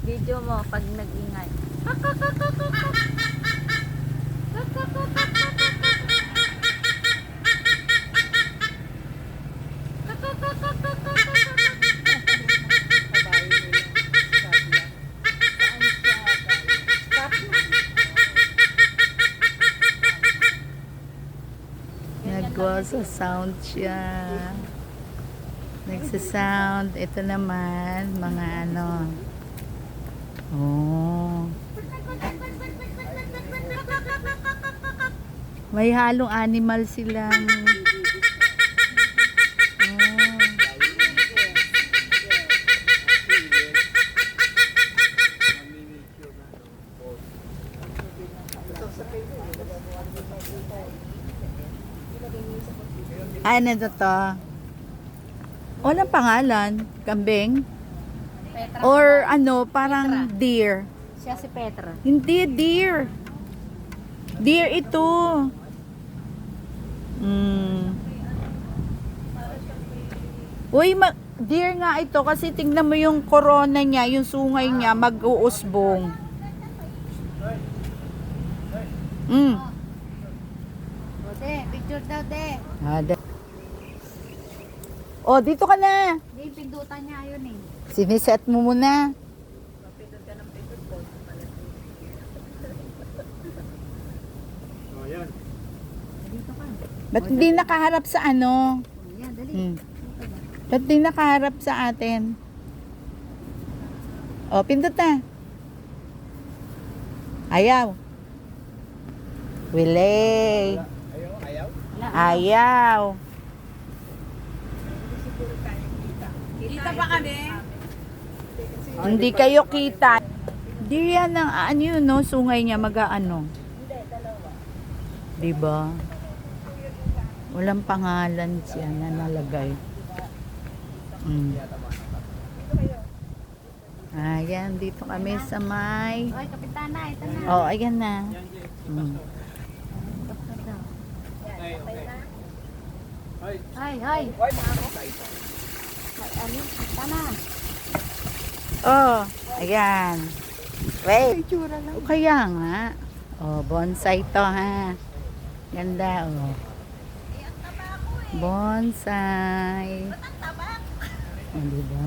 Video mo pag nag-ingay. Nagwa-sound siya. Nagsa-sound. Ito naman, mga ano. Oh. May halong animal silang. Oh. Ano to? Walang pangalan? Kambing? Petra. Or ano, parang deer? Siya si Petra. Hindi, deer. Deer ito. Uy, deer nga ito kasi tingnan mo yung corona niya, yung sungay niya, mag-uusbong. O, de, picture daw, de. Oh, dito ka na. Di, pindutan niya yun eh. Siniset mo muna. Dito ka. Ba't hindi nakaharap sa ano? O, yan, dali. Ba't hindi nakaharap sa atin? Oh, pindot na. Ayaw. Wilay. Ayaw. Kita pa kami. Hindi kayo kita. Di yan ang ano yun, no? Sungay niya mag-ano. Diba? Walang pangalan siya na nalagay. Ayan, dito kami sa may... Oy, kapitana, ito na. Oh, ayan na. Doktor daw. Ay, ay. Ano? Kapitana. Oh, ayan. Wait. Kaya nga. Oh, bonsai to ha. Ganda oh. Bonsai. Oh, diba?